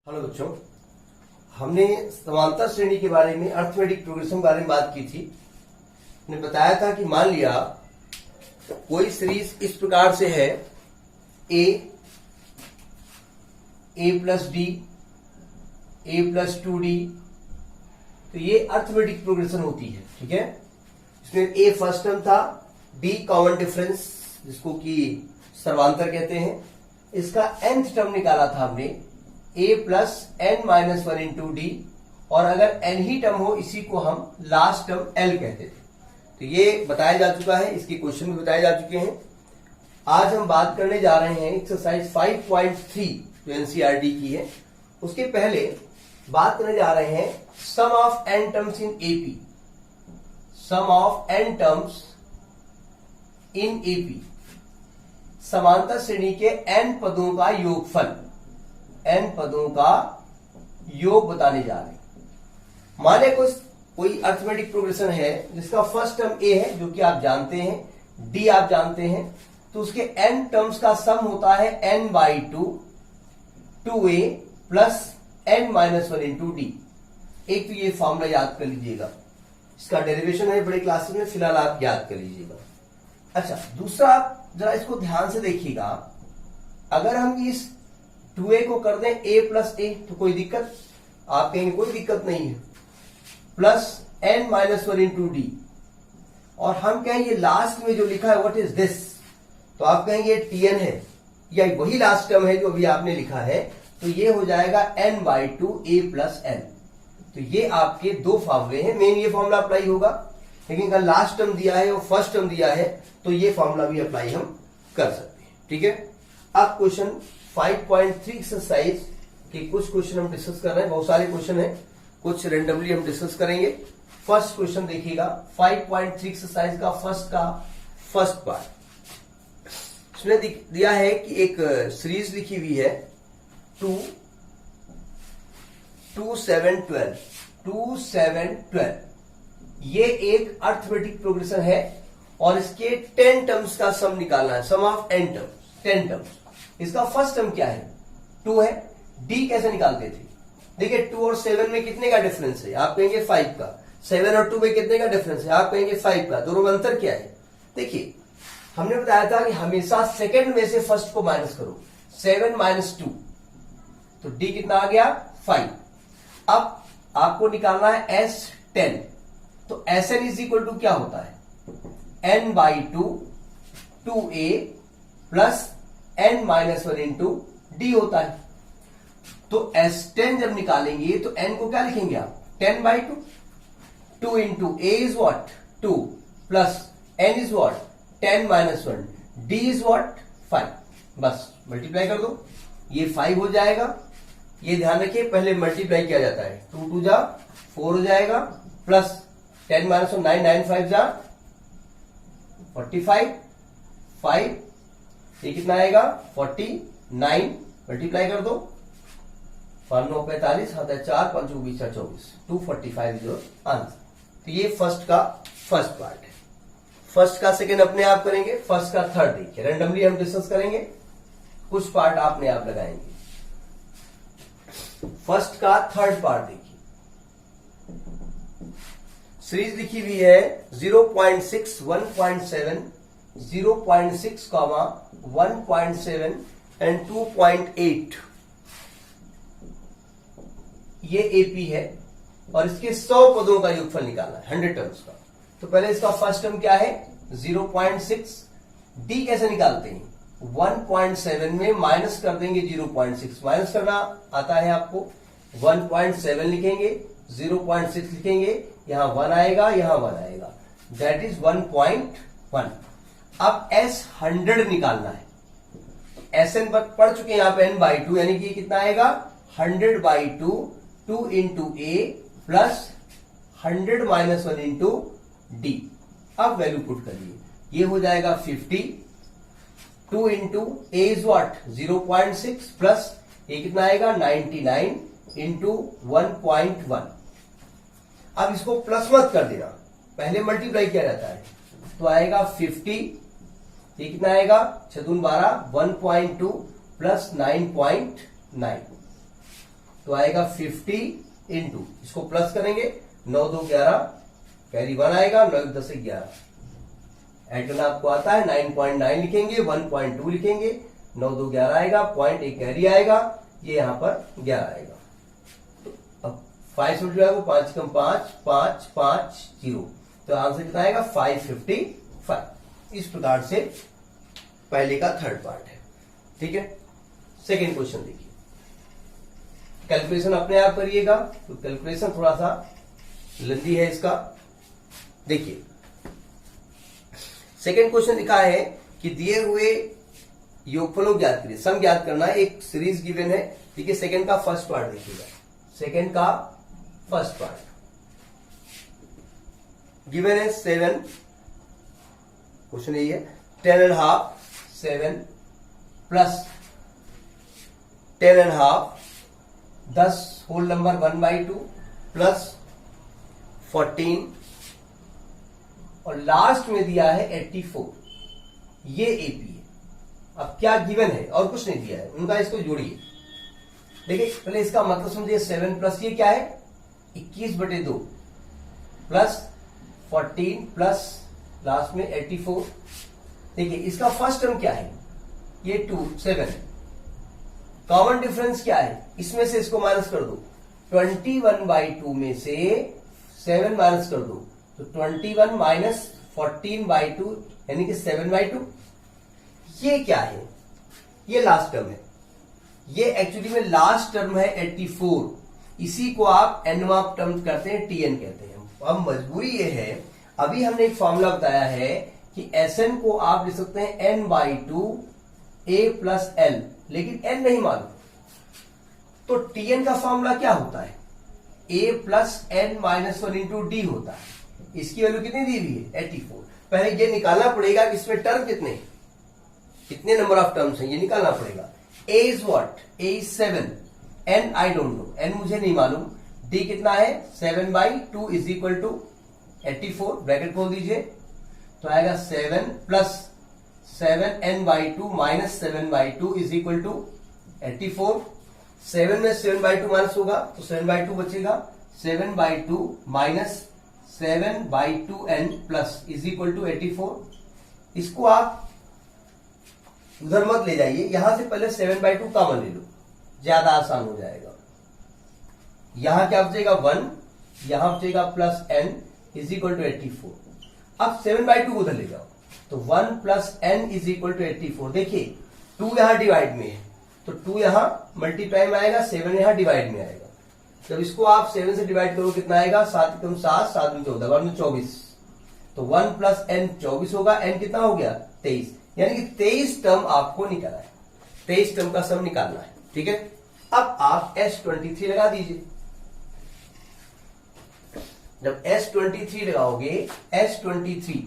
Hello बच्चों, हमने समांतर श्रेणी के बारे में अर्थमेटिक प्रोग्रेशन के बारे में बात की थी। हमने बताया था कि मान लिया कोई सीरीज इस प्रकार से है ए प्लस डी, ए प्लस 2d, तो ये अर्थमेटिक प्रोग्रेशन होती है। ठीक है, इसमें ए फर्स्ट टर्म था, डी कॉमन डिफरेंस जिसको कि सर्वांतर कहते हैं, इसका nth टर्म निकाला था हमने a plus n minus 1 into D, और अगर n ही टर्म हो इसी को हम लास्ट टर्म l कहते थे। तो ये बताया जा चुका है, इसके क्वेश्चन भी बताए जा चुके हैं। आज हम बात करने जा रहे हैं एक्सरसाइज 5.3 जो एनसीईआरटी की है। उसके पहले बात करने जा रहे हैं sum of n terms in AP, sum of n terms in AP, समांतर श्रेणी के n पदों का योगफल, n पदों का योग बताने जा रहे हैं। माने कोई अर्थमेटिक प्रोग्रेशन है जिसका फर्स्ट टर्म a है जो कि आप जानते हैं, d आप जानते हैं, तो उसके n टर्म्स का सम होता है n by 2a plus n minus 1 into D. एक तो ये फॉर्मूला याद कर लीजिएगा, इसका डेरिवेशन है बड़े क्लासेस में, फिलहाल आप याद कर लीजिएगा। अच्छा, दूसरा आप जरा इसको ध्यान से देखिएगा, अगर हम इस 2a को कर दें a प्लस a तो कोई दिक्कत, आप कहेंगे कोई दिक्कत नहीं है, plus n minus 1 into D, और हम कहेंगे लास्ट में जो लिखा है व्हाट इज दिस, तो आप कहेंगे tn है या वही लास्ट टर्म है जो अभी आपने लिखा है, तो ये हो जाएगा n by 2a plus n। तो ये आपके दो फॉर्मूले हैं, मेन ये फॉर्मूला अप्लाई होगा, लेकिन अगर लास्ट टर्म दिया है और फर्स्ट टर्म दिया है तो ये फॉर्मूला भी अप्लाई हम कर सकते हैं। ठीक है, अब क्वेश्चन 5.3 एक्सरसाइज के कुछ क्वेश्चन हम डिस्कस कर रहे हैं, बहुत सारे क्वेश्चन हैं, कुछ रेंडमली हम डिस्कस करेंगे। फर्स्ट क्वेश्चन देखिएगा 5.3 एक्सरसाइज का फर्स्ट पार्ट। इसमें दिया है कि एक सीरीज लिखी हुई है 2 7 12, ये एक अर्थमेटिक प्रोग्रेशन है और इसके 10 टर्म्स का सम निकालना है, सम ऑफ n टर्म्स, 10 टर्म्स। इसका फर्स्ट टर्म क्या है, 2 है। d कैसे निकालते थे, देखिए 2 और 7 में कितने का डिफरेंस है, आप कहेंगे 5 का। 7 और 2 में कितने का डिफरेंस है, आप कहेंगे 5 का। दोनों में अंतर क्या है, देखिए हमने बताया था कि हमेशा सेकंड में से फर्स्ट को माइनस करो, 7 माइनस 2, तो d कितना आ गया 5। अब आपको निकालना है S10, तो Sn इज इक्वल टू क्या होता है, n by 2a plus n minus 1 into D होता है। तो S10 जब निकालेंगे तो n को क्या लिखेंगे आप, 10 by 2 into a is what 2 plus n is what 10 minus 1, d is what 5, बस मल्टीप्लाई कर दो, ये 5 हो जाएगा। ये ध्यान रखिए पहले मल्टीप्लाई किया जाता है, 2 2 जा 4 हो जाएगा, प्लस 10 माइनस 1 9 9 5 जा 45, 5 ये कितना आएगा 49, मल्टीप्लाई कर दो, 5 9 45 हाथ है 4 5 20 24, 245 इज योर आंसर। तो ये फर्स्ट का फर्स्ट पार्ट है। फर्स्ट का सेकेंड अपने आप करेंगे, फर्स्ट का थर्ड देखिए रेंडमली हम डिस्कस करेंगे, कुछ पार्ट आपने आप लगाएंगे। फर्स्ट का थर्ड पार्ट देखिए, सीरीज लिखी हुई है 0.6 1.7 0.6 1.7 एंड 2.8, ये एपी है और इसके 100 पदों का योगफल निकालना है 100 टर्म्स का। तो पहले इसका फर्स्ट टर्म क्या है 0.6, डी कैसे निकालते हैं, 1.7 में माइनस कर देंगे 0.6, माइनस करना आता है आपको, 1.7 लिखेंगे, 0.6 लिखेंगे, यहां 1 आएगा, यहां 1 आएगा, दैट इज 1.1। अब S100 निकालना है, Sn पर पढ़ चुके हैं यहां पे n बाई 2, यानी कि कितना आएगा 100 by 2 into a plus 100 minus 1 into D. अब वैल्यू पुट करिए, ये हो जाएगा 50, 2 into a is what 0.6 plus ये कितना आएगा 99 इंटू 1.1। अब इसको प्लस मत कर देना, पहले मल्टीप्लाई किया जाता है, तो आएगा 50, ये कितना आएगा 6 12 1.2 प्लस 9.9। तो आएगा 50 इंटू, इसको प्लस करेंगे 9 2 11, कैरी 1 आएगा, 9 10 11, ऐड करना आपको आता है, 9.9 लिखेंगे, 1.2 लिखेंगे, 9 2 11 आएगा, 0.1 कैरी आएगा, ये यहां पर 11 आएगा। तो अब 5 से मल्टीप्लाई को 5 कम 5 5 5 0, तो आंसर कितना आएगा 555। इस प्रकार से पहले का थर्ड पार्ट है। ठीक है, सेकेंड क्वेश्चन देखिए, कैलकुलेशन अपने आप करिएगा, तो कैलकुलेशन थोड़ा सा लंबी है इसका। देखिए सेकेंड क्वेश्चन लिखा है कि दिए हुए योगफलों ज्ञात करिए, सम ज्ञात करना है, एक सीरीज गिवन है। ठीक है, सेकेंड का फर्स्ट पार्ट देखिएगा, सेकेंड का फर्स्ट पार्ट गिवन है 7, क्वेश्चन यही है 10.5 7 प्लस 10.5 10 होल नंबर 1/2 प्लस 14 और लास्ट में दिया है 84, ये एपी है। अब क्या गिवन है और कुछ नहीं दिया है उनका, इसको जोड़िए। देखिए पहले इसका मतलब समझिए, 7 प्लस ये क्या है 21/2 प्लस 14 प्लस लास्ट में 84। देखिए इसका फर्स्ट टर्म क्या है, ये 2 7, कॉमन डिफरेंस क्या है, इसमें से इसको माइनस कर दो, 21/2 में से 7 माइनस कर दो, तो 21 माइनस 14/2 यानी कि 7/2। ये क्या है, ये लास्ट टर्म है, ये एक्चुअली में लास्ट टर्म है 84, इसी को आप एनवा टर्म करते हैं, टीएन कहते हैं। अब मजबूरी ये है, अभी हमने एक फॉर्मूला बताया है कि Sn को आप लिख सकते हैं n/2 a प्लस l, लेकिन n नहीं मालूम, तो Tn का फॉर्मूला क्या होता है, a plus n minus 1 into D होता है। इसकी वैल्यू कितनी दी हुई है 84। पहले ये निकालना पड़ेगा कि इसमें टर्म कितने, कितने नंबर ऑफ टर्म्स हैं, ये निकालना पड़ेगा। a is what, a is 7, n I don't know, n मुझे नहीं मालूम, d कितना है 7/2 इज इक्वल टू 84, ब्रैकेट खोल दीजिए, तो आएगा 7 plus 7n/2 minus 7/2 is equal to 84। 7 में 7/2 माइनस होगा तो 7/2 बचेगा, 7/2 minus 7/2n plus is equal to 84। इसको आप उधर मत ले जाइए, यहां से पहले 7/2 कॉमन ले लो, ज्यादा आसान हो जाएगा। यहां क्या बचेगा 1, यहां बचेगा plus n is equal to 84। अब 7/2 को उधर ले जाओ, तो 1 plus n is equal to 84। देखिए 2 यहां डिवाइड में है, तो 2 यहां मल्टीप्लाई में आएगा, 7 यहां डिवाइड में आएगा। जब इसको आप 7 से डिवाइड करो कितना आएगा, 7 कम 7 7 में 14 1 में 24, तो 1 प्लस n 24 होगा, n कितना हो गया 23, यानी कि 23 टर्म आपको निकालना है, 23 टर्म का सम निकालना है। ठीक है, अब आप S23 लगा दीजिए। जब S23 लगाओगे, S23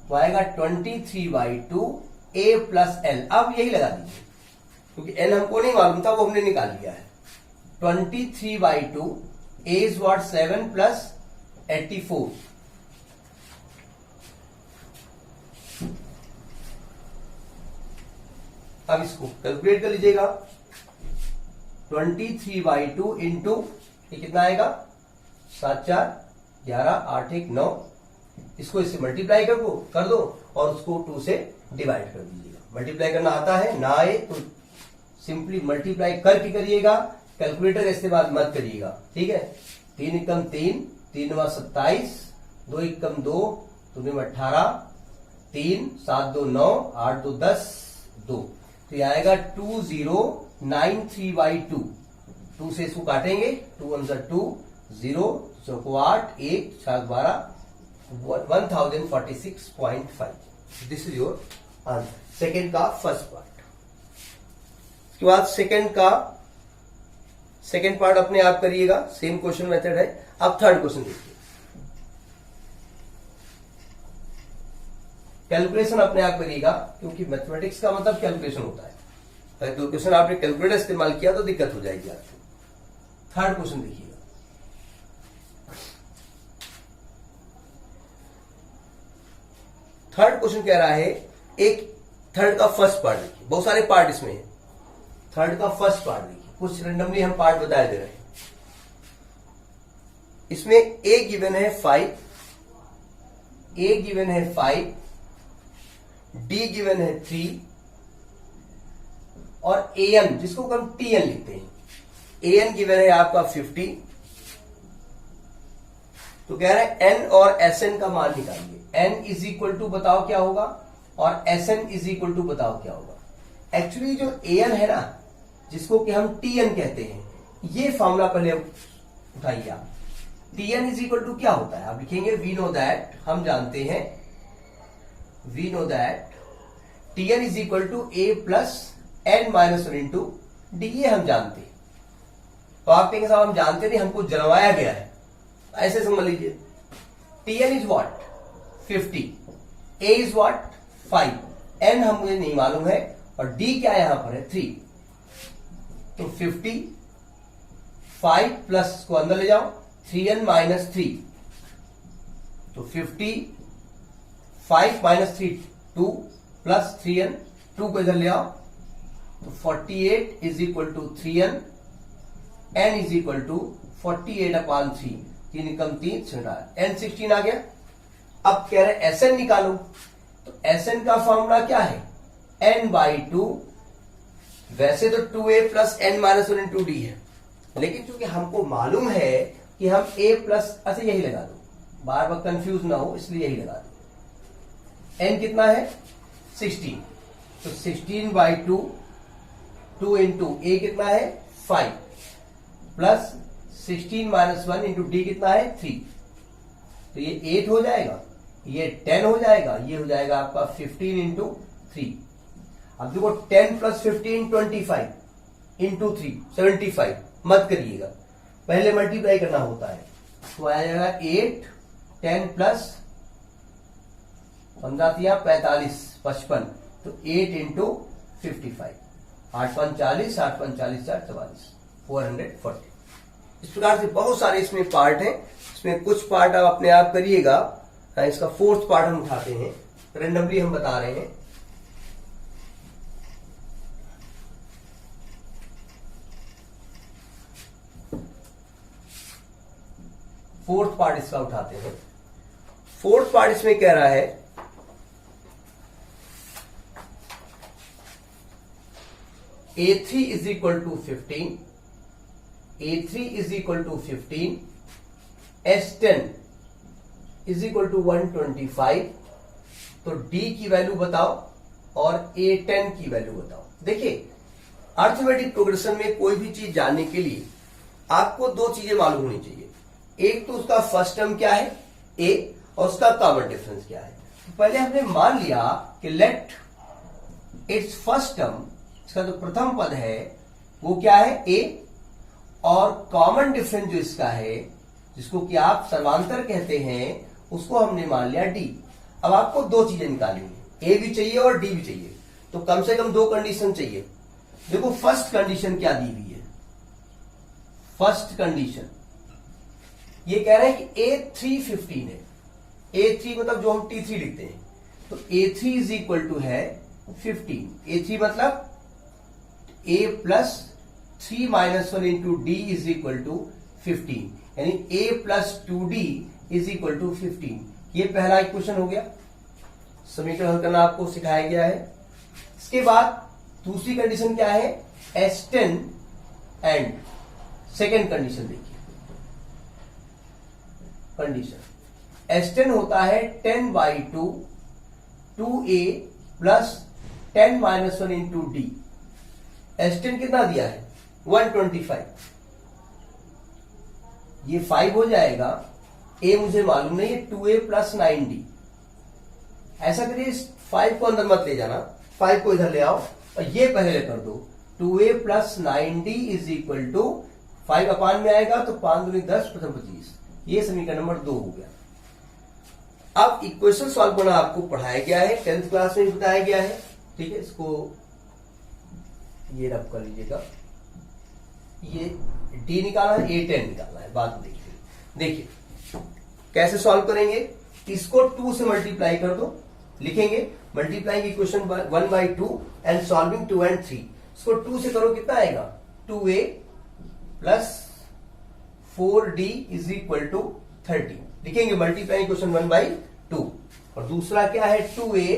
तो आएगा 23/2 a प्लस l। अब यही लगा दीजिए, क्योंकि n हमको नहीं मालूम था, वो हमने निकाल लिया है। 23/2 a इज व्हाट 7 प्लस 84, अब इसको कैलकुलेट कर लीजिएगा। 23/2 इंटू ये कितना आएगा 7 4 11 8 1 9, इसको इससे मल्टीप्लाई कर दो और उसको 2 से डिवाइड कर दीजिएगा। मल्टीप्लाई करना आता है, ना आए तो सिंपली मल्टीप्लाई करके करिएगा, कैलकुलेटर का इस्तेमाल मत करिएगा। ठीक है, 3 एकम 3 3 9 27, 2 एकम 2 2 9 18, 3 7 2 9 8 2 10 2, तो ये आएगा 2093/2। 2 से इसको काटेंगे, 2 1 2 0 चौको 8 1 7 12 1046.5। This is your answer, second का फर्स्ट पार्ट। उसके बाद सेकेंड पार्ट अपने आप करिएगा, सेम क्वेश्चन मेथड है। अब थर्ड क्वेश्चन देखिए, कैलकुलेशन अपने आप करिएगा, क्योंकि मैथमेटिक्स का मतलब कैलकुलेशन होता है। कैलकुलेशन आपने कैलकुलेटर इस्तेमाल किया तो दिक्कत हो जाएगी आपको। थर्ड क्वेश्चन देखिएगा, थर्ड क्वेश्चन कह रहा है, एक थर्ड का फर्स्ट पार्ट देखिए, बहुत सारे पार्ट इसमें है। थर्ड का फर्स्ट पार्ट देखिए, कुछ रेंडमली हम पार्ट बता दे रहे हैं। इसमें ए गिवन है 5, ए गिवन है 5, डी गिवन है 3 और ए एन जिसको हम टी एन लिखते हैं, ए एन गिवन है आपका 50। तो कह रहे हैं एन और एस एन का मान निकालिए। एन इज इक्वल टू बताओ क्या होगा और S n is equal to बताओ क्या होगा। एक्चुअली जो ए एन है ना, जिसको कि हम टी एन कहते हैं, ये फॉर्मूला पहले उठाइए आप। T n is equal to क्या होता है आप लिखेंगे, वी नो दैट, हम जानते हैं, we know that T n is equal to A plus n minus 1 into D, ये हम जानते हैं। तो आप कहेंगे साहब हम जानते नहीं, हमको जलवाया गया है, ऐसे समझ लीजिए। T n is what 50, A is what 5, n हम मुझे नहीं मालूम है और डी क्या यहां पर है 3। तो 50 5 प्लस को अंदर ले जाओ 3n माइनस 3, तो 50 5 माइनस 3 2 प्लस 3n 2 को इधर ले आओ, तो 48 is equal to 3n, n is equal to 48/3, 3 कम 3 n 16 आ गया। अब कह रहे हैं Sn निकालो, तो Sn का फॉर्मूला क्या है, n/2। वैसे तो 2a plus n minus 1 into D है, लेकिन चूंकि हमको मालूम है कि हम a प्लस, अच्छा यही लगा दो, बार बार कंफ्यूज ना हो इसलिए यही लगा दो। n कितना है 16, तो 16/2, 2 इंटू a कितना है 5 प्लस 16 माइनस 1 इंटू डी कितना है 3, तो ये 8 हो जाएगा, ये 10 हो जाएगा, ये हो जाएगा आपका 15 इंटू 3। अब देखो 10 प्लस 15 25 इंटू 3 75, मत करिएगा, पहले मल्टीप्लाई करना होता है। तो आ जाएगा 8 10 प्लस 15 45 55, तो 8 इंटू 55, 8 5 40, 8 5 40 4 44, 440। इस प्रकार से बहुत सारे इसमें पार्ट हैं, इसमें कुछ पार्ट आप अपने आप करिएगा। इसका 4th पार्ट हम उठाते हैं, रेंडमली हम बता रहे हैं। फोर्थ पार्ट इसका उठाते हैं। 4th पार्ट इसमें कह रहा है A3 is equal to 15, A3 is equal to 15, S10 is equal to 125। तो D की वैल्यू बताओ और A10 की वैल्यू बताओ। देखिए अर्थमेटिक प्रोग्रेशन में कोई भी चीज जानने के लिए आपको 2 चीजें मालूम होनी चाहिए। एक तो उसका फर्स्ट टर्म क्या है A, और उसका कॉमन डिफरेंस क्या है। तो पहले हमने मान लिया कि लेट इट्स फर्स्ट टर्म, इसका जो प्रथम पद है वो क्या है A, और कॉमन डिफरेंस जो इसका है, जिसको कि आप सर्वांतर कहते हैं, उसको हमने मान लिया D। अब आपको 2 चीजें निकालनी है, A भी चाहिए और D भी चाहिए, तो कम से कम 2 कंडीशन चाहिए। देखो फर्स्ट कंडीशन क्या दी हुई है, फर्स्ट कंडीशन ये कह रहे हैं कि A3 15 है, A3 मतलब जो हम T3 लिखते हैं, तो A3 इज इक्वल टू है 15, A3 मतलब A plus 3 minus 1 into D is equal to 15, यानी A plus 2D is equal to 15। ये पहला इक्वेशन हो गया, समीकरण हल करना आपको सिखाया गया है। इसके बाद दूसरी कंडीशन क्या है, S10 एंड सेकेंड कंडीशन देखिए, कंडीशन S10 होता है 10/2 2A plus 10 minus 1 into D. S10 कितना दिया है 125, ये 5 हो जाएगा, A मुझे मालूम नहीं है, 2A प्लस 9D। ऐसा करिए 5 को अंदर मत ले जाना, 5 को इधर ले आओ और ये पहले कर दो, 2A plus 9D is equal to 5 अपान में आएगा तो 5 दूनी 10 प्रथम 25, ये समीकरण नंबर 2 हो गया। अब इक्वेशन सॉल्व करना आपको पढ़ाया गया है, 10th क्लास में बताया गया है, ठीक है। इसको ये रब कर लीजिएगा, ये D निकालना है, A10 निकालना है, बाद में देखिए कैसे सॉल्व करेंगे। इसको 2 से मल्टीप्लाई कर दो, लिखेंगे multiplying equation 1/2 and solving 2 and 3। इसको 2 से करो कितना आएगा 2a plus 4d is equal to 30। लिखेंगे मल्टीप्लाई क्वेश्चन 1/2। और दूसरा क्या है 2a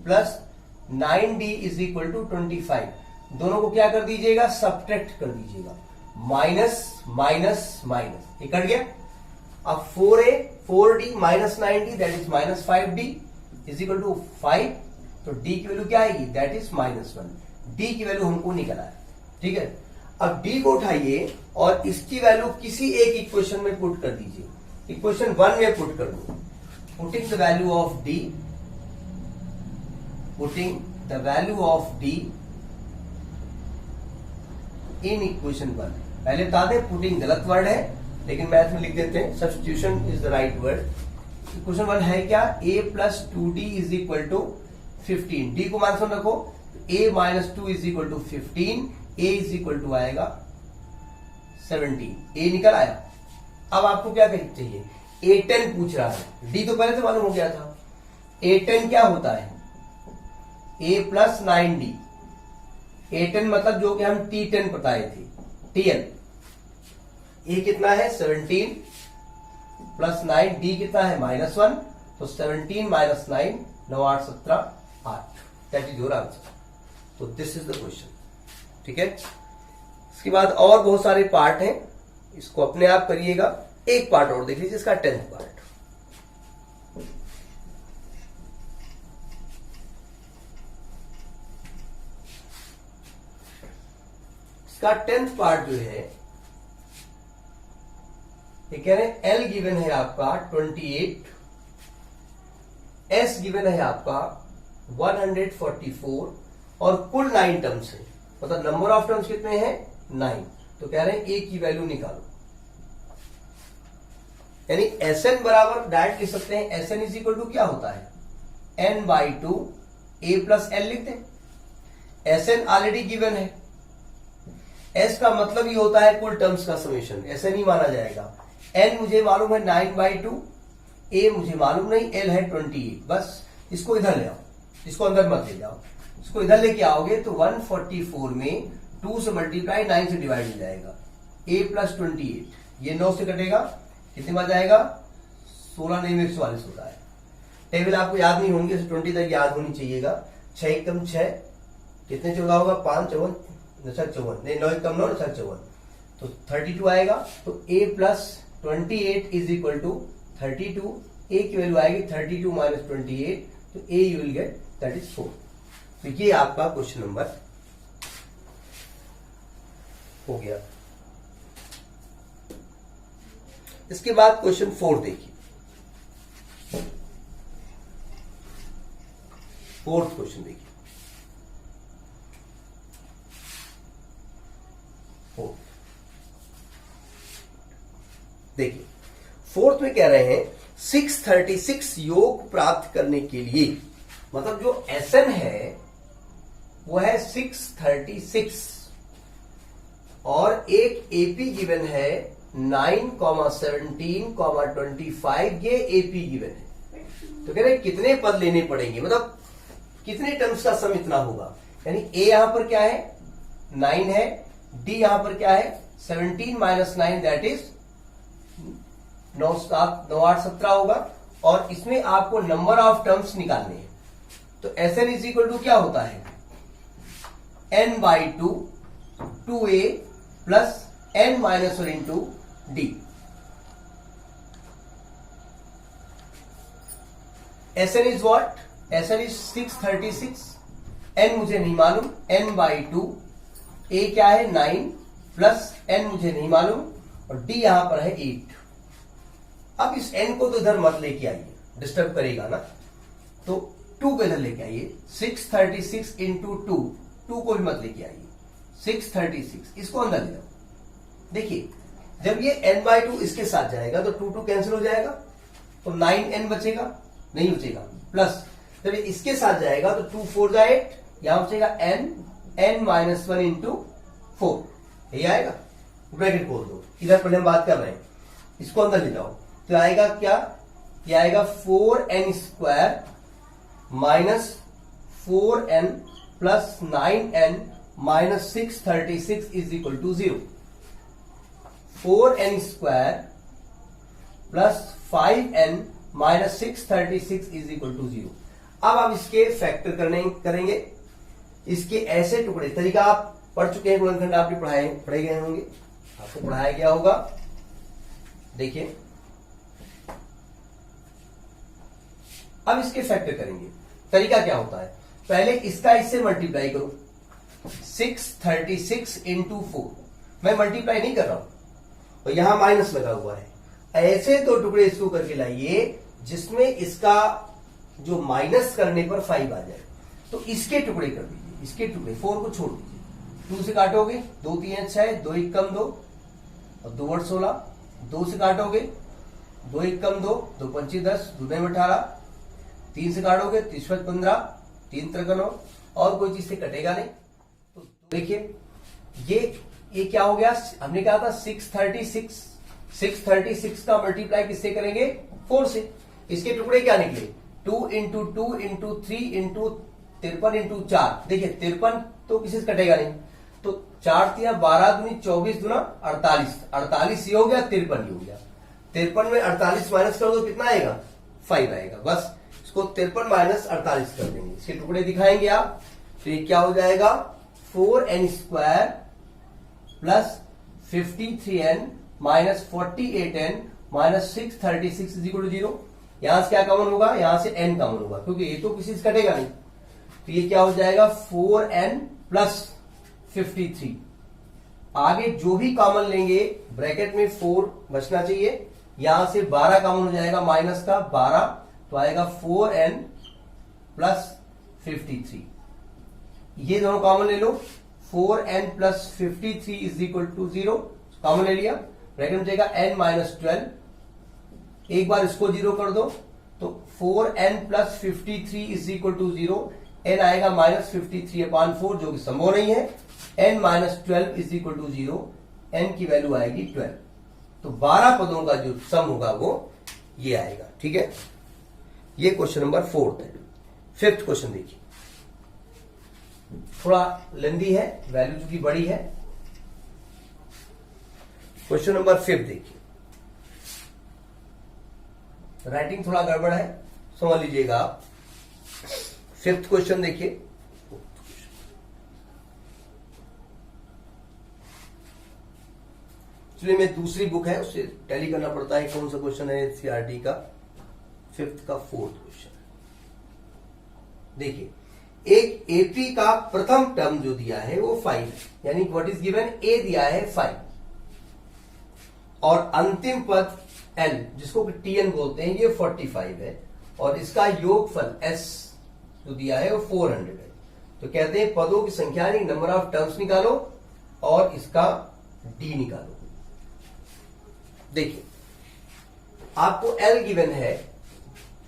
plus 9d is equal to 25। दोनों को क्या कर दीजिएगा, सब्ट्रैक्ट कर दीजिएगा, माइनस माइनस माइनस, ये कट गया। अब 4d minus 9d that is minus 5d is equal to 5। तो d की वैल्यू क्या आएगी, दैट इज -1। d की वैल्यू हमको निकला है, ठीक है। अब d को उठाइए और इसकी वैल्यू किसी एक इक्वेशन में पुट कर दीजिए। इक्वेशन 1 में पुट कर दो। Putting the value of d, putting the value of d in equation 1। पहले बता दें पुटिंग गलत वर्ड है, लेकिन मैथ में लिख देते हैं, substitution is the right word. Equation 1 है क्या, a plus 2d is equal to 15। d को मान रखो, a minus 2 is equal to 15, a is equal to आएगा 17। a निकल आया। अब आपको क्या चाहिए, a10 पूछ रहा है। d तो पहले से मालूम हो गया था। a10 क्या होता है, a प्लस 9d। a10 मतलब जो कि हम t10 बताए थे, tn। a कितना है 17 प्लस 9, d कितना है -1, तो 17 minus 9, 9 8 17 8। That is your answer. तो दिस इज द क्वेश्चन, ठीक है। इसके बाद और बहुत सारे पार्ट हैं, इसको अपने आप करिएगा। एक पार्ट और देख लीजिए, इसका 10th पार्ट। इसका 10th पार्ट जो है, ये कह रहे हैं L गिवन है आपका 28, S गिवन है आपका 144 और कुल 9 टर्म्स है। मतलब नंबर ऑफ टर्म्स कितने हैं, 9। तो कह रहे हैं a की वैल्यू निकालो। यानी Sn बराबर डायरेक्ट लिख सकते हैं, Sn इज इक्वल टू क्या होता है, n/2 a प्लस l लिखते हैं। Sn ऑलरेडी गिवन है। S का मतलब ही होता है कुल टर्म्स का समेशन, Sn ही माना जाएगा। n मुझे मालूम है 9/2, a मुझे मालूम नहीं, l है 28। बस इसको इधर ले आओ, इसको अंदर मत ले जाओ, इसको इधर लेके आओगे तो 144 में 2 से मल्टीप्लाई 9 से डिवाइड हो जाएगा। a प्लस 28, ये 9 से कटेगा, कितने बार जाएगा, 16 9 में 144 होता है। टेबल आपको याद नहीं होंगे, 20 तक याद होनी चाहिएगा। 6 एकम 6, कितने 14 होगा, 5 54 54, नहीं 9 एकम 9 54, तो 32 आएगा। तो a plus 28 is equal to 32। a की वैल्यू आएगी 32 माइनस 28, तो a you will get that is 4। तो ये आपका क्वेश्चन नंबर हो गया। इसके बाद क्वेश्चन 4 देखिए, 4th क्वेश्चन देखिए। देखिए 4th में कह रहे हैं 636 योग प्राप्त करने के लिए, मतलब जो Sn है वो है 636 और एक AP गिवन है 9, 17, 25, ये AP गिवन है। तो कह रहे हैं कितने पद लेने पड़ेंगे, मतलब कितने टर्म्स का सम इतना होगा। यानी A यहां पर क्या है 9 है, D यहां पर क्या है 17 माइनस 9 दैट इज 9 8 17 होगा। और इसमें आपको नंबर ऑफ टर्म्स निकालने हैं। तो Sn इज इक्वल टू क्या होता है, n/2 2a plus n minus 1 into d। Sn is what, Sn is 636, n मुझे नहीं मालूम, n/2, a क्या है 9 प्लस n मुझे नहीं मालूम और d यहां पर है 8। अब इस n को तो इधर मत लेके आइए, डिस्टर्ब करेगा ना, तो 2 को इधर लेके आइए। 636 इंटू 2 को भी मत लेके आइए, 636 इसको अंदर ले जाओ। देखिए जब ये n/2 इसके साथ जाएगा तो 2 कैंसिल हो जाएगा, तो 9n बचेगा, नहीं बचेगा, प्लस जब ये इसके साथ जाएगा तो 2 4 जा 8, यहां बचेगा n माइनस 1 इंटू 4, यही आएगा। ब्रैकेट खोल दो, इधर पहले हम बात कर रहे हैं, इसको अंदर ले जाओ तो आएगा क्या, ये आएगा 4n square minus 4n plus 9n minus 636 is equal to 0। 4n square plus 5n minus 636 is equal to 0। अब आप इसके फैक्टर करेंगे। इसके ऐसे टुकड़े, तरीका आप पढ़ चुके हैं, गुणनखंड आपने पढ़े गए होंगे, आपको पढ़ाया गया होगा। देखिए अब इसके फैक्टर करेंगे। तरीका क्या होता है, पहले इसका इससे मल्टीप्लाई करो। 636 इंटू 4, मैं मल्टीप्लाई नहीं कर रहा हूं और यहां माइनस लगा हुआ है। ऐसे दो टुकड़े इसको करके लाइए जिसमें इसका जो माइनस करने पर 5 आ जाए। तो इसके टुकड़े कर दीजिए, इसके टुकड़े 4 को छोड़ दीजिए। 2 से काटोगे 2 3 6, 2 1 कम 2 और 2 8 16। 2 से काटोगे 2 1 कम 2, 2 5 10, 2 9 18। 3 से काटोगे 3 5 15, 3 3 9 और कोई चीज से कटेगा नहीं। तो देखिए ये क्या हो गया, हमने कहा था 636 का मल्टीप्लाई किससे करेंगे, 4 से। इसके टुकड़े क्या निकले, 2 इंटू 2 इंटू 3 इंटू 53 इंटू 4। देखिए 53 तो किसी से कटेगा नहीं, तो 4 3 12 दूनी 24 दूना 48, 48 ये हो गया, 53 ये हो गया। 53 में 48 माइनस कर दो, कितना आएगा, 5 आएगा। बस इसको 53 माइनस 48 कर देंगे। इसके टुकड़े दिखाएंगे आप, तो ये क्या हो जाएगा, 4n square plus 53n minus 48n minus 636 is equal to 0। यहां से क्या कॉमन होगा, यहां से n कॉमन होगा क्योंकि ये तो किसी से कटेगा नहीं। तो ये क्या हो जाएगा, 4n प्लस 53। आगे जो भी कॉमन लेंगे ब्रैकेट में 4 बचना चाहिए। यहां से 12 कॉमन हो जाएगा, माइनस का 12, तो आएगा 4n प्लस 53। ये दोनों कॉमन ले लो, 4n plus 53 is equal to 0। Common ले लिया, ब्रैकेट में जाएगा n माइनस 12। एक बार इसको 0 कर दो तो 4n plus 53 is equal to 0। n आएगा माइनस 53/4 जो कि संभव नहीं है। n minus 12 is equal to 0, n की वैल्यू आएगी 12। तो 12 पदों का जो सम होगा वो ये आएगा। ठीक है, ये क्वेश्चन नंबर 4 है। 5th क्वेश्चन देखिए, थोड़ा लेंदी है, वैल्यू चूंकि बड़ी है। क्वेश्चन नंबर 5 देखिए, राइटिंग थोड़ा गड़बड़ है, समझ लीजिएगा आप। 5th क्वेश्चन देखिए, इसलिए मैं दूसरी बुक है उससे टैली करना पड़ता है कौन सा क्वेश्चन है सीआरटी का। 5th का 4th क्वेश्चन देखिए, एक एपी का प्रथम टर्म जो दिया है वो 5 है, यानी व्हाट इज गिवन, ए दिया है 5 और अंतिम पद एल जिसको टीएन बोलते हैं ये 45 है और इसका योगफल एस जो दिया है वो 400 है। तो कहते हैं पदों की संख्या यानी नंबर ऑफ टर्म्स निकालो और इसका डी निकालो। देखिए आपको एल गिवन है,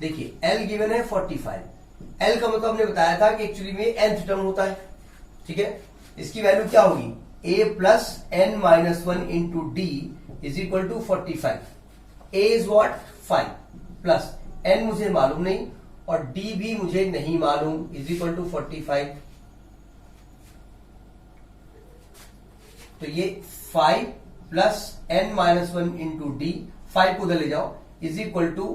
देखिए एल गिवन है 45। एल का मतलब हमने बताया था कि एक्चुअली में nth टर्म होता है। ठीक है, इसकी वैल्यू क्या होगी, a plus n minus 1 into D is equal to 45। a is what 5 plus n मुझे मालूम नहीं और d भी मुझे नहीं मालूम इज इक्वल टू 45। तो ये 5 plus n minus 1 into D, 5 को उधर ले जाओ, इज इक्वल टू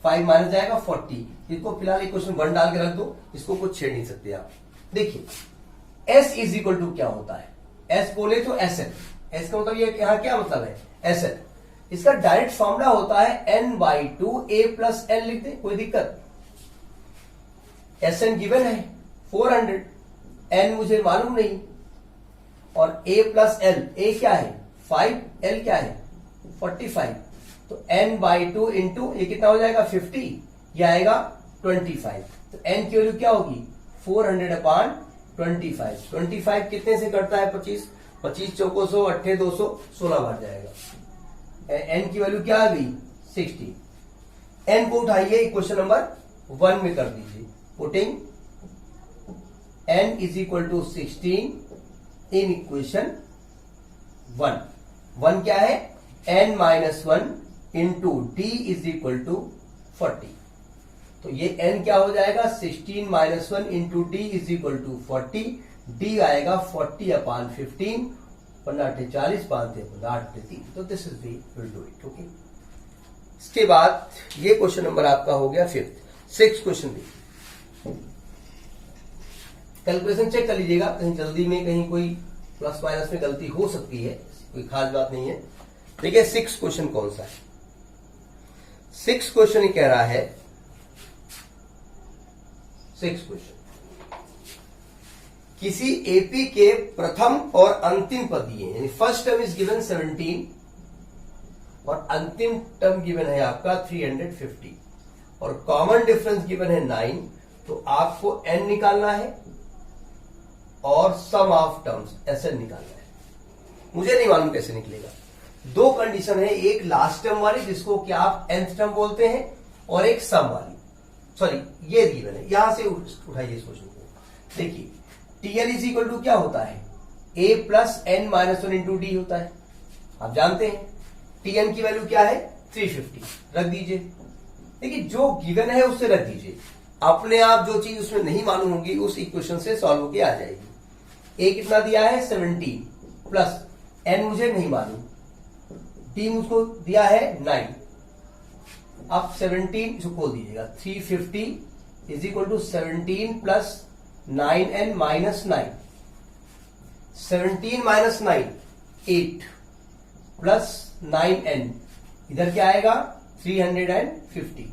5 माइनस जाएगा 40। इसको फिलहाल इक्वेशन 1 डाल के रख दो, इसको कुछ छेड़ नहीं सकते आप। देखिए s इज इक्वल टू क्या होता है, s बोले तो एस एस का मतलब ये यहां क्या मतलब है, एस एन। इसका डायरेक्ट फॉर्मूला होता है n/2 a प्लस n लिख दे, कोई दिक्कत। एस एन गिवन है 400, n मुझे मालूम नहीं और a प्लस l, a क्या है 5, l क्या है 45। तो n/2 इंटू ये कितना हो जाएगा 50, ये आएगा 25। तो n की वैल्यू क्या होगी 400/25। 25 कितने से कटता है 25, 25 चौको 100, 8 200, 16 बार जाएगा। n की वैल्यू क्या आ गई 60। n को उठाइए इक्वेशन नंबर 1 में कर दीजिए, putting n is equal to 16 in equation 1 क्या है n minus 1 into D is equal to 40। तो ये n क्या हो जाएगा 16 minus 1 into D is equal to 40। D आएगा 40/15, 15 40, 5 8 3। तो this is we will do it. Okay, इसके बाद ये क्वेश्चन नंबर आपका हो गया 5th। 6th क्वेश्चन देखिए, कैलकुलेशन चेक कर लीजिएगा, कहीं जल्दी में कहीं कोई प्लस माइनस में गलती हो सकती है, कोई खास बात नहीं है। देखिए 6th क्वेश्चन कौन सा है। 6th क्वेश्चन ही कह रहा है, 6th क्वेश्चन, किसी एपी के प्रथम और अंतिम पद दिए, यानी फर्स्ट टर्म इज गिवन 17 और अंतिम टर्म गिवन है आपका 350 और कॉमन डिफरेंस गिवन है 9। तो आपको n निकालना है और सम ऑफ टर्म्स SN निकालना है। मुझे नहीं मालूम कैसे निकलेगा। दो कंडीशन है, एक लास्ट टर्म वाली जिसको कि आप nth टर्म बोलते हैं, और एक सम वाली, सॉरी ये गिवन है, यहां से उठाइए इस क्वेश्चन को। देखिए TL इज इक्वल टू क्या होता है, A plus n minus 1 into D होता है, आप जानते हैं। Tn की वैल्यू क्या है 350, रख दीजिए। देखिए जो गिवन है उससे रख दीजिए, अपने आप जो चीज उसमें नहीं मालूम होगी उस इक्वेशन से सॉल्व होके आ जाएगी। A कितना दिया है 17 प्लस n मुझे नहीं मालूम, D मुझको दिया है 9। अब 17 इसको खोल दीजिएगा, 350 is equal to 17 plus 9n minus 9, 17 minus 9 8 plus 9n, इधर क्या आएगा 350।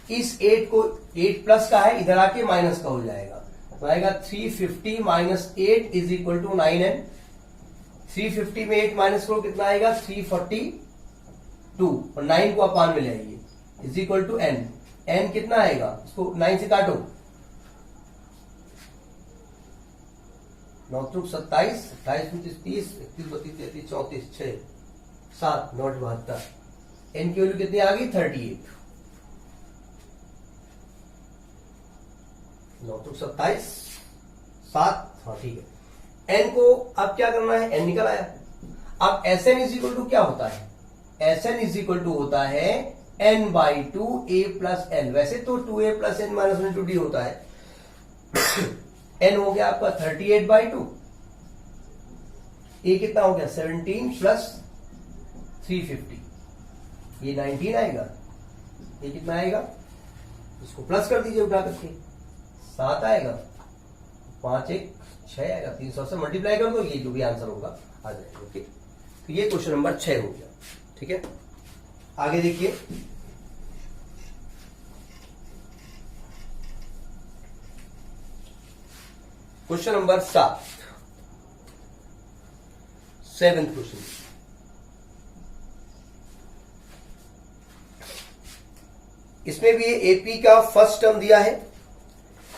इस 8 को 8 प्लस का है, इधर आके माइनस का हो जाएगा, तो आएगा 350 minus 8 is equal to 9n। 350 में 8 माइनस करो कितना आएगा 342, और 9 को अपान में ले आइए, is equal to n। n कितना आएगा, इसको 9 से काटो, 9 त्रुक 27, 28 29 30, 31 32 33 34 6 7 9 72। n की वैल्यू कितनी आ गई 38, 9 त्रुक 27 7, हाँ ठीक है। n को अब क्या करना है, n निकल आया। अब Sn इज इक्वल टू क्या होता है, Sn इज इक्वल टू होता है n/2 a प्लस n। वैसे तो 2a plus n minus 1 D होता है। n हो गया आपका 38/2, a कितना हो गया 17 प्लस 350, ये 19 आएगा। ये कितना आएगा, इसको प्लस कर दीजिए उठा करके, 7 आएगा, 5 1 6 आएगा, 300 से मल्टीप्लाई कर दो, ये जो भी आंसर होगा आ जाएगा। ओके, तो ये क्वेश्चन नंबर 6 हो गया। ठीक है, आगे देखिए, क्वेश्चन नंबर 7th क्वेश्चन। इसमें भी एपी का फर्स्ट टर्म दिया है,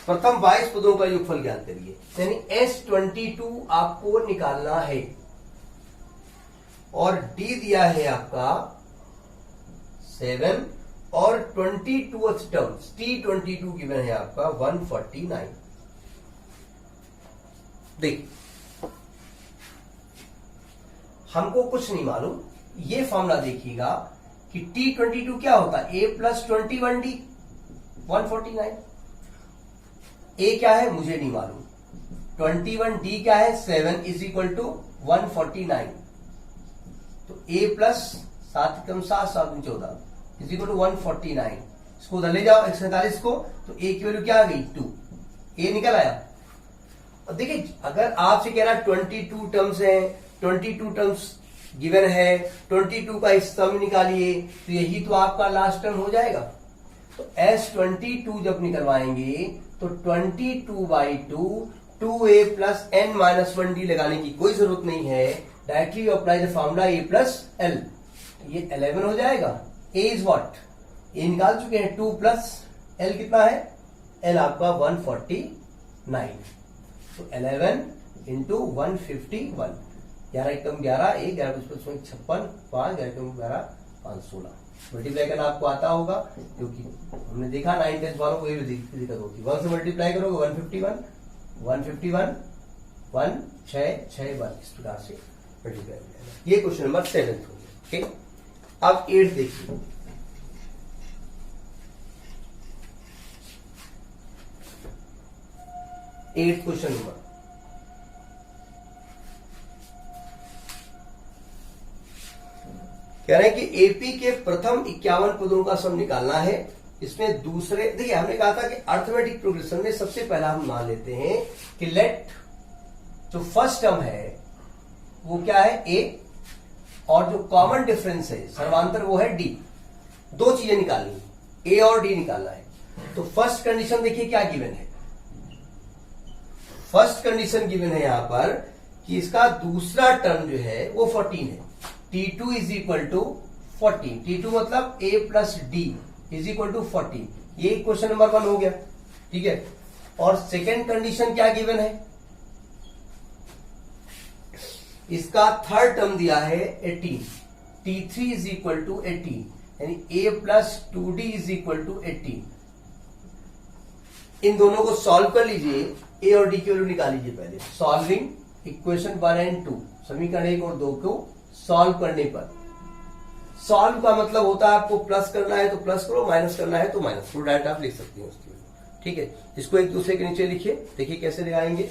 प्रथम 22 पदों का योगफल ज्ञात करिए, यानी S22 आपको निकालना है, और डी दिया है आपका 7 और 22th टर्म T22 गिवन है आपका 149। देख, हमको कुछ नहीं मालूम, ये फॉर्मूला देखिएगा कि T22 क्या होता है, A प्लस 21D 149। A क्या है मुझे नहीं मालूम, 21D क्या है 7 इज इक्वल टू 149। तो A प्लस 7 कम 7 7 14 इज इक्वल टू 149। इसको उधर ले जाओ 147 को, तो A की वैल्यू क्या आ गई 2, A निकल आया। और देखिए अगर आपसे कह रहा है 22 टर्म्स है, 22 टर्म्स गिवन है, 22 का सम निकालिए, तो यही तो आपका लास्ट टर्म हो जाएगा। तो S22 जब निकलवाएंगे तो 22/2 2a plus n minus 1d लगाने की कोई जरूरत नहीं है, directly apply the formula a plus l, ये 11 हो जाएगा। a इज व्हाट, a निकाल चुके हैं, 2 प्लस l कितना है, l आपका 149। तो 11 इंटू 151, 11 एकम 11, 1 11 56 5 11 एकम 11 516। मल्टीप्लाई करना आपको आता होगा, क्योंकि हमने देखा 9 10 वालों को ये भी दिक्कत होती है। 1 से मल्टीप्लाई करोगे 151 151 1 6 6 1, इस प्रकार से मल्टीप्लाई हो जाएगा। ये क्वेश्चन नंबर 7 हो गया। ओके, अब 8 देखिए, क्वेश्चन नंबर कह रहे हैं कि एपी के प्रथम 51 पदों का सम निकालना है। इसमें दूसरे, देखिए हमने कहा था कि अर्थमेटिक प्रोग्रेशन में सबसे पहला हम मान लेते हैं कि लेट जो फर्स्ट टर्म है वो क्या है, ए, और जो कॉमन डिफरेंस है सर्वांतर वो है डी। दो चीजें निकालनी, ए और डी निकालना है। तो फर्स्ट कंडीशन देखिए क्या गिवन है। फर्स्ट कंडीशन गिवन है यहां पर कि इसका दूसरा टर्म जो है वो 14 है। T2 is equal to 14, T2 मतलब A plus D is equal to 14। ये क्वेश्चन नंबर 1 हो गया, ठीक है। और सेकेंड कंडीशन क्या गिवन है, इसका थर्ड टर्म दिया है 18, T3 इज इक्वल टू 18, यानी A plus 2D is equal to 18। इन दोनों को सॉल्व कर लीजिए, ए और डी की वैल्यू निकाल लीजिए पहले। सॉल्विंग इक्वेशन 1 एंड 2, समीकरण 1 और 2 को सॉल्व करने पर, सॉल्व का मतलब होता है आपको प्लस करना है तो प्लस करो, माइनस करना है तो माइनस करो, डायरेक्ट आप लिख सकते हैं उसकी, ठीक है। इसको एक दूसरे के नीचे लिखिए, देखिए कैसे लगाएंगे।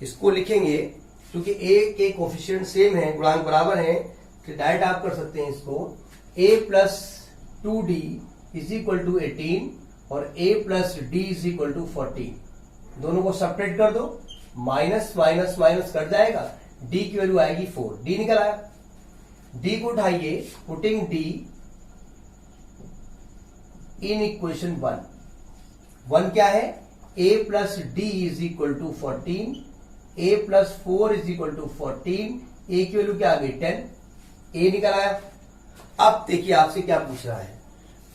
इसको लिखेंगे क्योंकि ए के कोफिशिएंट सेम है, गुणांक बराबर है, तो डायरेक्ट आप कर सकते हैं इसको। a plus 2d is equal to 18 और a plus D is equal to 14। दोनों को सेपरेट कर दो, माइनस माइनस माइनस कट जाएगा, d की वैल्यू आएगी 4, d निकल आया। d को उठाइए, पुटिंग d इन इक्वेशन 1 क्या है, a plus D is equal to 14, a plus 4 is equal to 14, a की वैल्यू क्या आ गई 10, a निकल आया। अब देखिए आपसे क्या पूछ रहा है,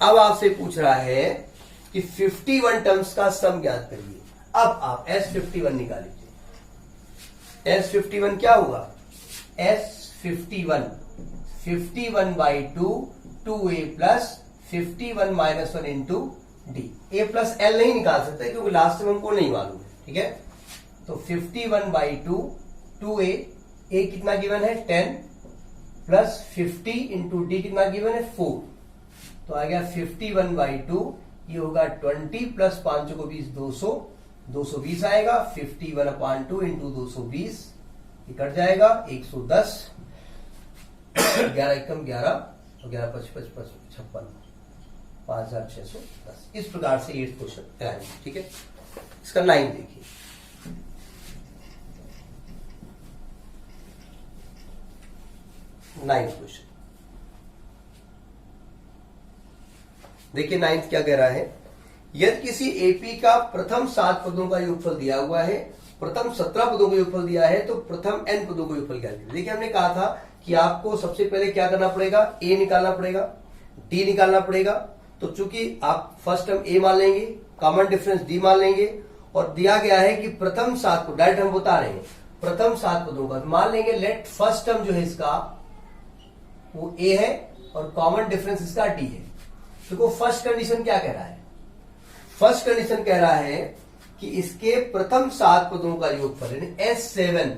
अब आपसे पूछ रहा है कि 51 टर्म्स का सम ज्ञात करिए। अब आप S51 निकाल लीजिए। S51 क्या होगा, S51 51 by 2 2a plus 51 minus 1 into D. A plus L नहीं निकाल सकते क्योंकि लास्ट में हमको नहीं मालूम है, ठीक है। तो 51 बाई 2 2a, ए कितना गिवन है 10 प्लस 50 इंटू डी कितना गिवन है 4, तो आ गया 51 बाई 2, ये होगा 20 प्लस 5 को 20 200, 220 आएगा। 51 अपॉन 2 इंटू 220, ये कट जाएगा 110, 11 एकम 11 और 11 5 5 56, 5610। इस प्रकार से 8 क्वेश्चन कराएंगे, ठीक है। इसका 9 देखिए, नाइन्थ क्वेश्चन देखिए। नाइन्थ क्या कह रहा है, यदि किसी एपी का प्रथम 7 पदों का योगफल दिया हुआ है, प्रथम 17 पदों का योगफल दिया है, तो प्रथम n पदों का योगफल क्या है। देखिए हमने कहा था कि आपको सबसे पहले क्या करना पड़ेगा, a निकालना पड़ेगा, d निकालना पड़ेगा। तो चूंकि आप फर्स्ट टर्म a मान लेंगे, कॉमन डिफरेंस d मान लेंगे, और दिया गया है कि प्रथम 7 को डायरेक्ट हम बता रहे हैं, प्रथम 7 पदों का मान लेंगे। लेट फर्स्ट टर्म जो है इसका वो a है और कॉमन डिफरेंस इसका d है। देखो फर्स्ट कंडीशन क्या कह रहा है, फर्स्ट कंडीशन कह रहा है कि इसके प्रथम 7 पदों का योगफल यानी S7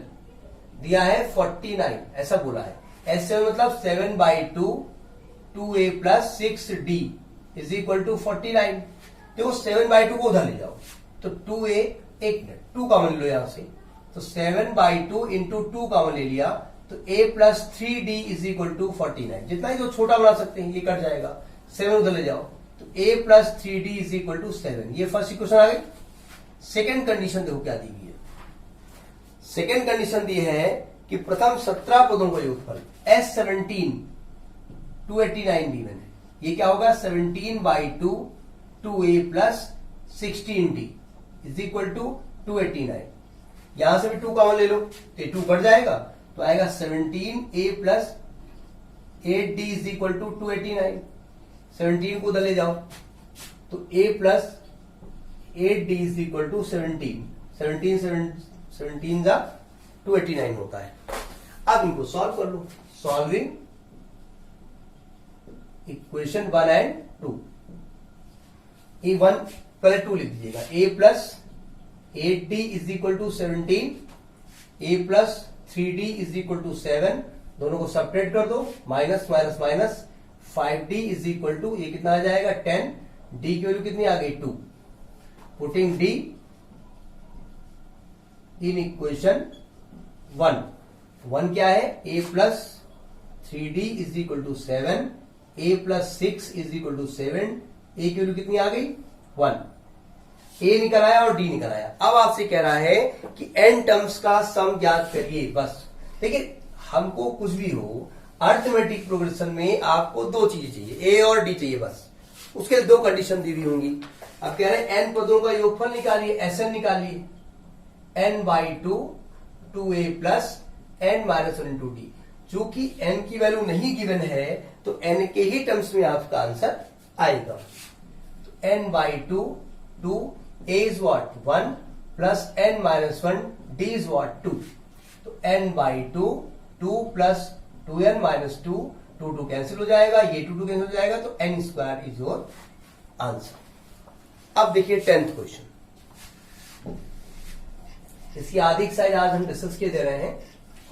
दिया है 49, ऐसा बोला है। S7 मतलब 7 by 2 2a plus 6d is equal to 49। देखो 7 बाई 2 को उधर ले जाओ, तो 2a, एक मिनट 2 कॉमन लो यहां से, तो 7 बाई 2 इंटू 2 कॉमन ले लिया, तो a plus 3d is equal to 49। जितना ही जो छोटा बना सकते हैं, ये कट जाएगा, 7 उधर ले जाओ, तो a plus 3d is equal to 7। ये फर्स्ट इक्वेशन आ गई। सेकेंड कंडीशन देखो क्या दी हुई है। सेकेंड कंडीशन दी है कि प्रथम 17 पदों का योगफल S17 289 दी मैंने, ये क्या होगा 17 by 2 2a plus 16d is equal to 289। यहां से भी 2 कॉमन ले लो, तो 2 कट जाएगा, तो आएगा 17a plus 8d is equal to 289। 17 को उधर ले जाओ, तो a plus 8d is equal to 17 जा 289 होता है। अब इनको सॉल्व कर लो। Solving equation 1 and 2। A1 पहले 2 लिख दीजिएगा, a plus 8d is equal to 17, a plus 3d is equal to 7, दोनों को सेपरेट कर दो, minus minus minus 5d is equal to, ये कितना आ जाएगा 10, d की वैल्यू कितनी आ गई 2, पुटिंग d इन इक्वेशन 1 क्या है, a plus 3d is equal to 7, a plus 6 is equal to 7, a की वैल्यू कितनी आ गई 1, a निकल आया और d निकल आया। अब आपसे कह रहा है कि n टर्म्स का सम ज्ञात करिए। बस देखिए, हमको कुछ भी हो अर्थमेटिक प्रोग्रेशन में आपको दो चीजें चाहिए, a और d चाहिए बस। उसके लिए दो कंडीशन दी हुई होंगी। अब कह रहे हैं n पदों का योगफल निकालिए, Sn निकालिए, n/2 2a plus n minus 1 into D. चूंकि n की वैल्यू नहीं गिवन है तो n के ही टर्म्स में आपका आंसर आएगा। तो n/2 2 a is what 1 plus n minus 1 d is what 2। तो n/2 2 plus 2n minus 2, 2 cancel हो जाएगा, ये 2 कैंसिल हो जाएगा, तो n square is your answer. अब देखिए 10th क्वेश्चन। इसकी आधी साइड आज हम डिस्कस किए दे रहे हैं,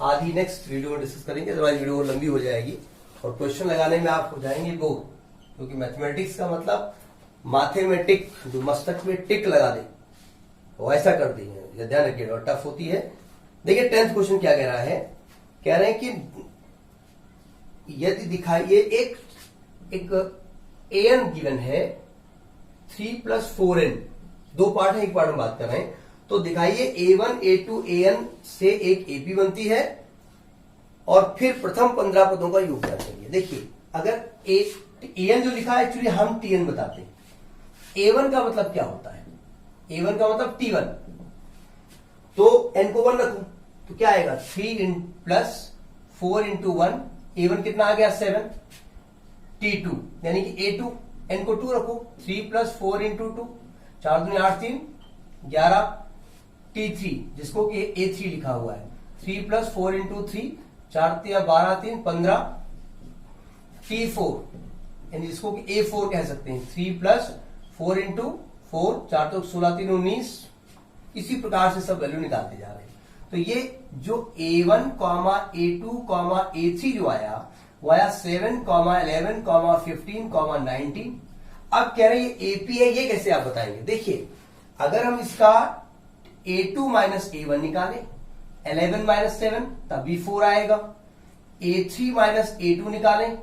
आधी नेक्स्ट वीडियो में डिस्कस करेंगे, अदरवाइज वीडियो लंबी हो जाएगी और क्वेश्चन लगाने में आप हो जाएंगे बोर, क्योंकि मैथमेटिक्स का मतलब माथे में टिक, जो मस्तक में टिक लगा दे वो ऐसा कर दी है, ये ध्यान रखिएगा, टफ होती है। देखिए 10th क्वेश्चन क्या कह रहा है, कह रहे हैं कि यदि दिखाइए एक an गिवन है 3 प्लस 4n, दो पार्ट है, एक पार्ट में बात कर रहे हैं। तो दिखाइए a1 a2 an से एक ap बनती है और फिर प्रथम 15 पदों का योग क्या चाहिए। देखिए अगर an जो लिखा है एक्चुअली हम tn बताते हैं। a1 का मतलब क्या होता है, a1 का मतलब t1, तो n को 1 रखूं तो क्या आएगा 3 प्लस 4 इंटू 1, a1 कितना आ गया 7, t2 यानी कि a2, n को 2 रखो, 3 प्लस 4 इंटू 2, 4 दूनी 8 3 11, t3 जिसको कि a3 लिखा हुआ है, 3 प्लस 4 इंटू 3, 4 12 3 15, t4 यानी जिसको कि a4 कह सकते हैं, 3 प्लस 4 इंटू 4, 4 तो 16 3 19, इसी प्रकार से सब वैल्यू निकालते जा रहे हैं। तो ये जो a1, a2, a3 जो आया वो आया 7, 11, 15, 19। अब कह रहे हैं ये AP है, ये कैसे आप बताएंगे। देखिए अगर हम इसका a2 माइनस a1 निकालें, 11 माइनस 7 तब भी 4 आएगा, a3 माइनस a2 निकालें,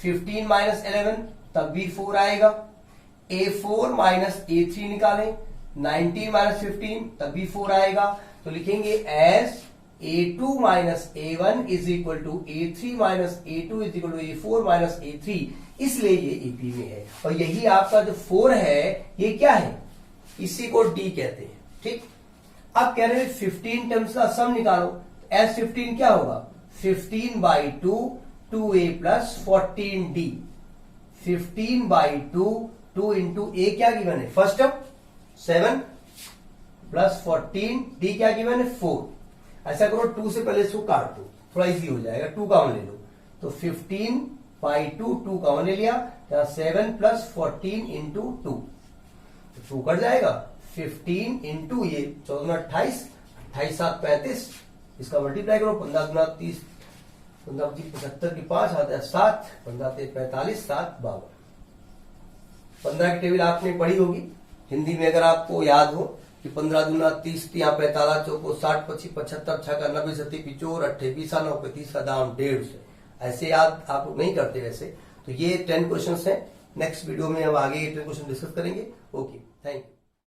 15 माइनस 11 तब भी 4 आएगा, a4 माइनस a3 निकालें, 19 माइनस 15 तब भी 4 आएगा। तो लिखेंगे as a2 minus a1 is equal to a3 minus a2 is equal to a4 minus a3, इसलिए ये AP में है। और यही आपका जो 4 है ये क्या है, इसी को D कहते हैं। ठीक, अब कह रहे हैं 15 टर्म्स का सम निकालो, एज 15 क्या होगा 15/2 2a plus 14d, 15/2 2 into a क्या गिवन है फर्स्ट टर्म 7 प्लस 14, d क्या गिवन है 4। ऐसा करो 2 से पहले इसको काट दो, थोड़ा इजी हो जाएगा, 2 कॉमन ले लो, तो 15/2 2 कॉमन ले लिया, 7 प्लस 14 इंटू 2, 2 कट जाएगा, 15 इंटू ये 14 28, 28 7 35, इसका मल्टीप्लाई करो, 15 गुना 30, 15 75 की 5 आता है 7, 15 45 7 52। 15 की टेबल आपने पढ़ी होगी हिंदी में, अगर आपको याद हो कि 15 दूना 30, 45 चौको 60 25 75 6 90 सती पिचोर 28 20 9 35 का दाम 1.5 से, ऐसे याद आप लोग नहीं करते वैसे। तो ये 10 क्वेश्चंस हैं, नेक्स्ट वीडियो में हम आगे 10 क्वेश्चन डिस्कस करेंगे। Okay, thank you.